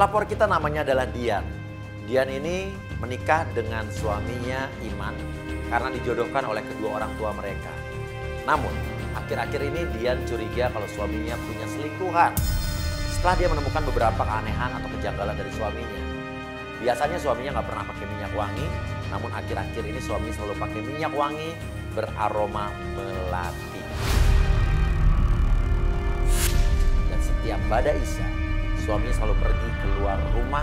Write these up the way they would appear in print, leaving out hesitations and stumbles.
Pelapor kita namanya adalah Dian. Dian ini menikah dengan suaminya Iman karena dijodohkan oleh kedua orang tua mereka. Namun, akhir-akhir ini Dian curiga kalau suaminya punya selingkuhan. Setelah dia menemukan beberapa keanehan atau kejanggalan dari suaminya. Biasanya suaminya nggak pernah pakai minyak wangi, namun akhir-akhir ini suami selalu pakai minyak wangi beraroma melati. Dan setiap Bada Isya, suami selalu pergi keluar rumah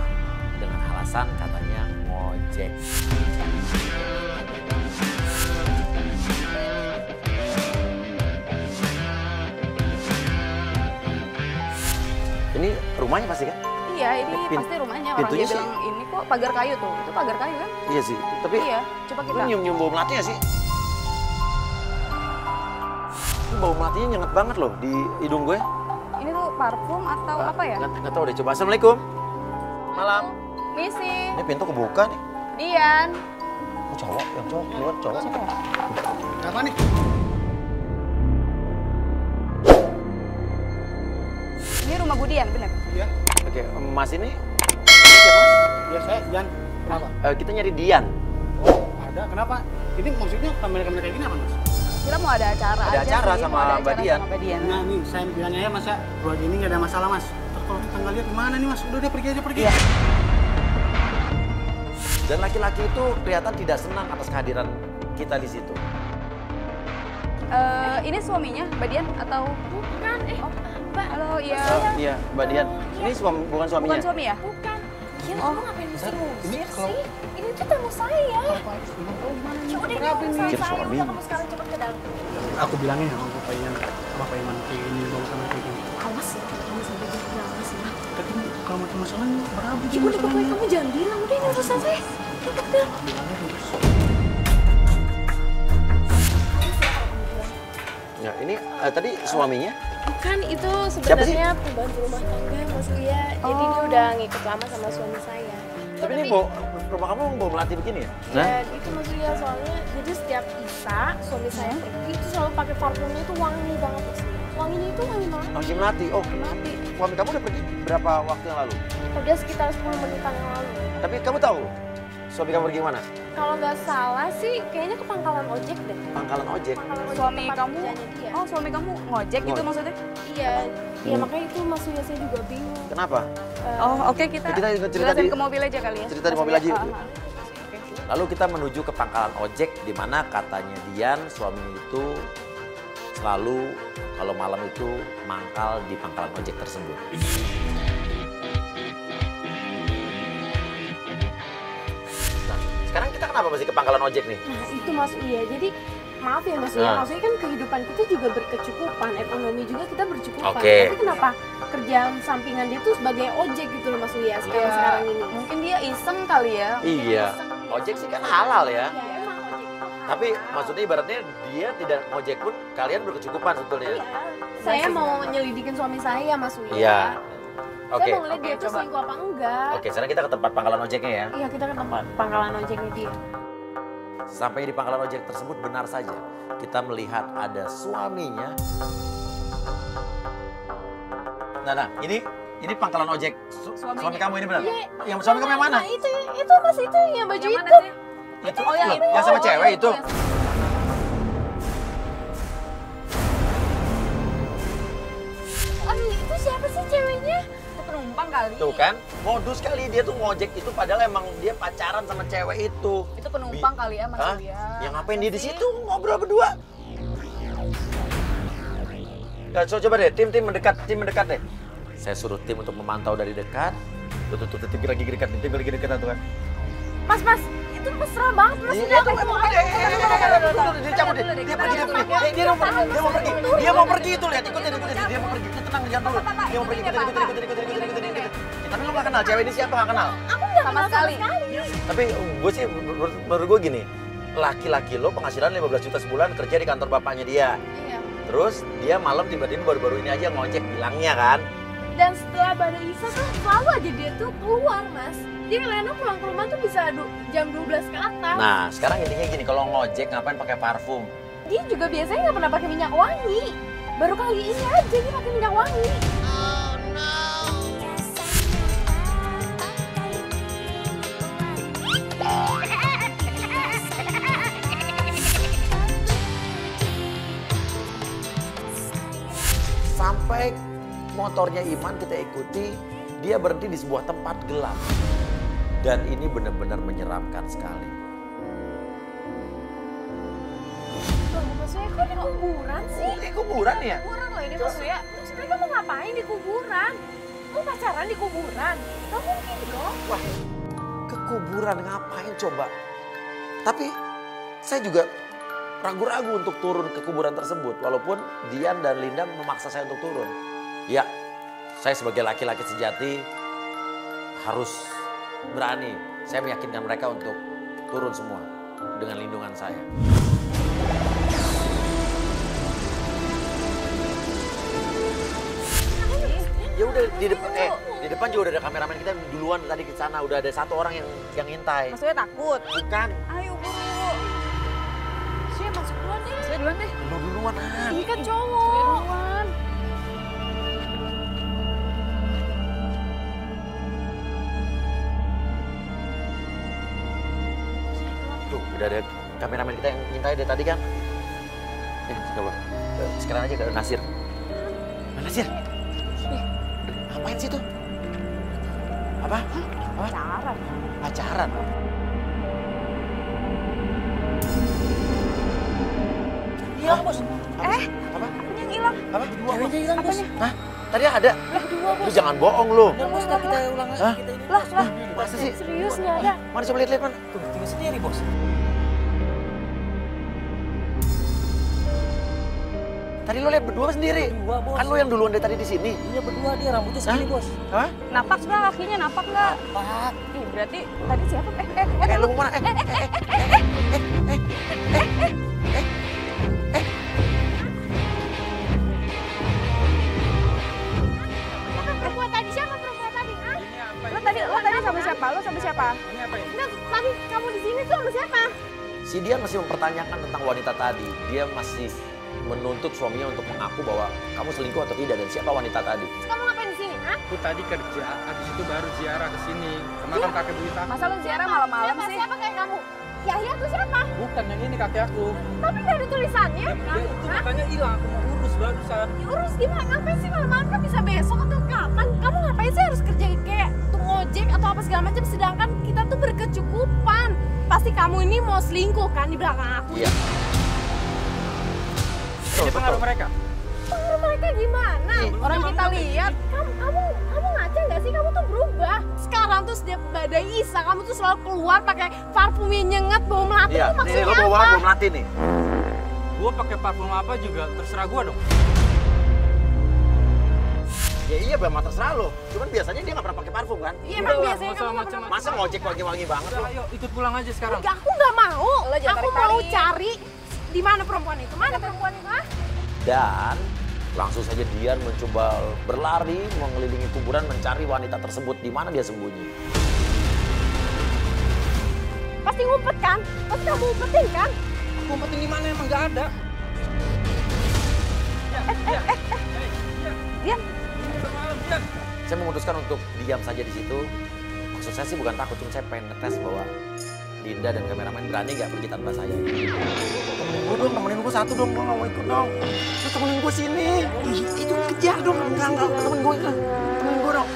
dengan alasan katanya ngojek. Ini rumahnya pasti kan? Iya, ini pasti rumahnya. Orang dia bilang ini kok pagar kayu tuh. Itu pagar kayu kan? Iya sih, tapi iya, coba kita. Lu nyium-nyium bau melati gak sih? Ini bau melatinya nyengat banget loh di hidung gue. Ini tuh parfum atau apa ya? Nggak tahu deh, coba. Assalamualaikum. Malam. Misi. Ini pintu kebuka nih. Dian. Oh, cowok, yang cowok, keluar cowok. Apa nih? Ini rumah Bu Dian, bener? Iya. Oke, Mas ini siapa Mas? Iya, saya Jan. Kenapa? Kita nyari Dian. Oh, ada. Kenapa? Ini maksudnya kamera-kamera kayak gini apa, Mas? Kita mau ada acara Ada aja acara sih, sama mau ada Mbak acara Dian. sama Mbak Dian. Nah, nih saya bilangnya ya, Mas ya. Buat ini nggak ada masalah, Mas. Terus kalau tetangga lihat gimana nih, Mas? Udah pergi aja, pergi. Iya. Dan laki-laki itu kelihatan tidak senang atas kehadiran kita di situ. Ini suaminya Mbak Dian atau? Bukan, Mbak. Halo, iya. Iya, Mbak Dian. Ini bukan suaminya? Bukan suami ya? Bukan. Kian, kamu ngapain ngusir sih? Ini tuh tamu saya. Ya udah, ini urusan Kira saya. suami. Udah, kamu sekarang cepet ke dalam. Aku bilangnya sama Pak Iman kayak gini, bawa sama kayak gini. Awas ya, kamu sampai jadi awas ya. Tapi kalau macam masalahnya berapa sih Ya udah, pokoknya masalahnya? kamu jangan bilang. Udah, ini urusan saya. Cepet deh. Bilangnya terus. Ya, ini tadi suaminya? Bukan, itu Siapa sih? sebenarnya pembantu rumah tangga, Mas Uya. Jadi dia udah ngikut lama sama suami saya. Tapi ini rumah kamu bau melati begini ya? Dan itu Mas Uya, soalnya jadi setiap Isa, suami saya pergi itu selalu pakai parfumnya itu wangi banget Mas Uya. Wanginya itu wangi banget. Wangi melati. Oh, Melati. suami kamu udah pergi berapa waktu yang lalu? Udah sekitar 10 menitan yang lalu. Tapi kamu tahu suami kamu pergi mana? Kalau nggak salah sih, kayaknya ke pangkalan ojek deh. Pangkalan ojek. Pangkalan ojek Suami tempat kamu? kerjanya dia. Oh, suami kamu ngojek gitu Ngojek. maksudnya? Iya, iya makanya itu Mas Uya saya juga bingung. Kenapa? Oh, oke kita Kita cerita jelasin di- ke mobil aja kali ya. cerita di mobil aja yuk. Oke. Lalu kita menuju ke pangkalan ojek di mana katanya Dian suaminya itu selalu kalau malam itu mangkal di pangkalan ojek tersebut. Nah, sekarang kita kenapa masih ke pangkalan ojek nih? Nah itu Mas Uya, jadi maaf ya Mas Uya, Nah. maksudnya kan kehidupan kita juga berkecukupan, ekonomi juga kita bercukupan. Oke. Tapi kenapa kerjaan sampingan dia tuh sebagai ojek gitu loh Mas Uya sekarang ini? Mungkin dia iseng kali ya. Iya, ojek sih kan halal ya. Iya emang ojek itu halal. Tapi maksudnya ibaratnya dia tidak ngojek pun kalian berkecukupan sebetulnya. Iya, saya mau nyelidikin suami saya Mas Uya. Iya. Oke. Saya mau ngeliat dia Oke, tuh coba. selingkuh apa enggak. Oke, sekarang kita ke tempat pangkalan ojeknya ya. Iya kita ke tempat pangkalan ojeknya dia. Sampai di pangkalan ojek tersebut benar saja kita melihat ada suaminya. Nah, ini pangkalan ojek suami kamu ini benar? Iya. Yang suami kamu yang mana? Nah, itu Mas itu yang baju Yang mana hitam. sih? Itu Oh, yang loh, itu. yang sama Oh, cewek yang itu. Aduh itu siapa sih ceweknya? Itu penumpang kali. Tuh kan, modus kali dia tuh ngojek itu padahal emang dia pacaran sama cewek itu. Itu penumpang kali ya Mas Hah? Uya. Yang ngapain dia di situ ngobrol berdua? Ya, coba deh, tim mendekat deh. Saya suruh tim untuk memantau dari dekat. Tuh, tim lagi dekat tuh kan. Mas, itu mesra banget Mas. Iya, itu emang dia cabut deh. Dia mau pergi itu lihat, ikutin. Dia mau pergi, tenang jangan dulu. Dia mau pergi, ikutin. Tapi lu gak kenal cewek ini siapa, gak kenal. Aku nggak Sama kenal sekali. Tapi gue sih, menurut gue gini, laki-laki lo penghasilan 15 juta sebulan kerja di kantor bapaknya dia. Iya. Terus dia malam tiba-tiba baru-baru ini aja ngojek bilangnya kan. Dan setelah Bada Isa tuh selalu aja dia tuh keluar Mas. Dia kadang pulang ke rumah tuh bisa jam 12 ke atas. Nah, sekarang intinya gini, kalau ngojek ngapain pakai parfum? Dia juga biasanya nggak pernah pakai minyak wangi. Baru kali ini aja dia pakai minyak wangi. Sampai motornya Iman kita ikuti, dia berhenti di sebuah tempat gelap. Dan ini benar-benar menyeramkan sekali. Loh, maksudnya kok di kuburan sih? Ini kuburan ya? Kuburan loh ini maksudnya. Terus mereka mau ngapain di kuburan? Mau pacaran di kuburan? Gak mungkin dong. Wah, ke kuburan ngapain coba? Tapi saya juga ragu-ragu untuk turun ke kuburan tersebut. Walaupun Dian dan Linda memaksa saya untuk turun. Ya, saya sebagai laki-laki sejati harus berani. Saya meyakinkan mereka untuk turun semua dengan lindungan saya. Ya udah di depan juga udah ada kameramen kita duluan tadi ke sana, udah ada satu orang yang ngintai. Maksudnya takut? Bukan. Ayo buru. Saya masuk duluan deh. Saya duluan deh. Duluan. Ini kan cowok. Tuh, udah ada kameramen kita yang ngintai dari tadi kan. Coba. Sekarang aja ke Nasir. Nasir. Ngapain sih tuh? Apa? Pacaran. Pacaran? Hilang bos. Apa? Apanya yang hilang? Apa? Ceweknya hilang bos. Hah? Tadi ada? Lu jangan bohong lu. Udah bos, ntar kita ulang lagi. Hah? Kita ini. Lah. Masa sih? Serius nggak ada? Mana coba lihat mana? Tuh, tinggal sendiri bos. Tadi lu lihat berdua sendiri. Berdua bos. Kan lu yang duluan dari tadi di sini. Iya berdua dia rambutnya segini bos. Hah? Napak nggak kakinya? Napak nggak? Pak. Ih berarti tadi siapa? Lu mau mana? Perempuan tadi siapa perempuan tadi? Hah? Lo tadi sama siapa? Lo sama siapa? Enggak, tadi kamu di sini tuh sama siapa? Si Dian masih mempertanyakan tentang wanita tadi. Dia masih menuntut suaminya untuk mengaku bahwa kamu selingkuh atau tidak dan siapa wanita tadi. Terus kamu ngapain di sini? Hah? Aku tadi kerja, habis itu baru ziarah ke sini. Kemarin kakek buyut aku. Masa lo ziarah malam-malam Siapa? sih? Siapa kayak kamu? Yahya tuh siapa? Bukan yang ini kakek aku. Tapi nggak ada tulisannya. Dia itu Hah? makanya hilang, aku mau urus barusan. Ya urus gimana? Ngapain sih malam-malam kan bisa besok atau kapan? Kamu ngapain sih harus kerja kayak tuh ngojek atau apa segala macam sedangkan kita tuh berkecukupan. Pasti kamu ini mau selingkuh kan di belakang aku. Iya. Ini pengaruh mereka. Pengaruh mereka gimana? Orang kita lihat. Kamu ngaca nggak sih? Kamu tuh berubah. Sekarang tuh setiap badai Isa, kamu tuh selalu keluar pakai parfum yang nyengat, bau melati. Iya, Itu nih maksudnya lu bawa apa? belum mati nih. Gua pakai parfum apa juga terserah gua dong. Ya iya memang terserah lo. Cuman biasanya dia nggak pernah pakai parfum kan? Iya, Udah emang lah, biasanya nggak usah kamu nggak pernah. macam-macam. Masa ngojek wangi-wangi banget Udah, lo? ayo ikut pulang aja sekarang. Enggak, aku nggak mau. Lo jangan Aku mau tarik-tarik. cari di mana perempuan itu. Mana perempuan itu? Hah? Dan langsung saja Dian mencoba berlari mengelilingi kuburan mencari wanita tersebut di mana dia sembunyi. Pasti ngumpet kan? Pasti kamu ngumpetin kan? Ngumpetin di mana emang nggak ada. Dian. Saya memutuskan untuk diam saja di situ. Maksud saya sih bukan takut, cuma saya pengen ngetes bahwa Linda dan kameramen berani nggak pergi tanpa saya. Temenin gue satu dong, gue nggak mau ikut dong. Lu temenin gue sini. Itu kejar dong, enggak, temenin gue dong.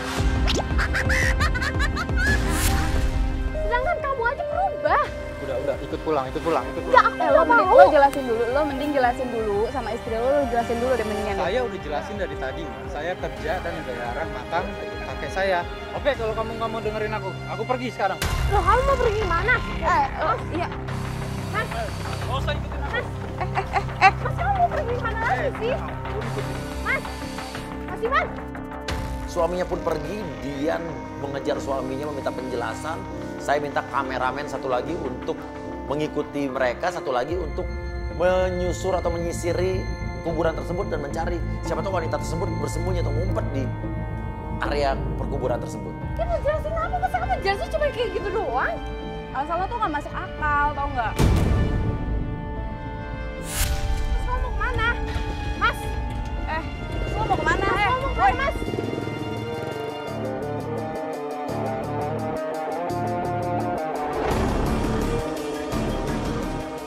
Sedangkan kamu aja berubah. Udah, ikut pulang. Enggak, aku Lo nggak mau. lo jelasin dulu. Lo mending jelasin dulu sama istri lo jelasin dulu deh mendingan. Saya udah jelasin dari tadi. Saya kerja dan ziarah makam kakek saya. Oke, kalau kamu nggak mau dengerin aku pergi sekarang. Loh, kamu mau pergi kemana? Iya. Mas, Nggak usah ikutin aku. Mas, kamu mau pergi kemana lagi sih? Mas, Mas Iman. Suaminya pun pergi, Dian mengejar suaminya meminta penjelasan. Saya minta kameramen satu lagi untuk mengikuti mereka, satu lagi untuk menyusur atau menyisiri kuburan tersebut dan mencari siapa tahu wanita tersebut bersembunyi atau ngumpet di area perkuburan tersebut. Dia mau jelasin apa? Masa kamu jelasin cuma kayak gitu doang? Alasan lo tuh nggak masuk akal, tau nggak? Mas, kamu mau kemana? Mas, Lo mau kemana? kamu mau kemana, Mas?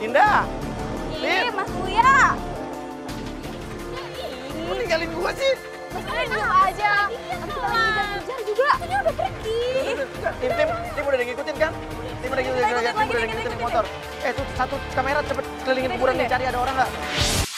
Linda, Ih, Mas Buya. kok ninggalin gua sih? Mas kalian diem aja. Nanti kita lagi kejar juga. Dia udah pergi. Tim udah ngikutin kan? Tim udah ngikutin motor. Tuh satu kamera cepet kelilingin kuburan nih, cari ada orang nggak?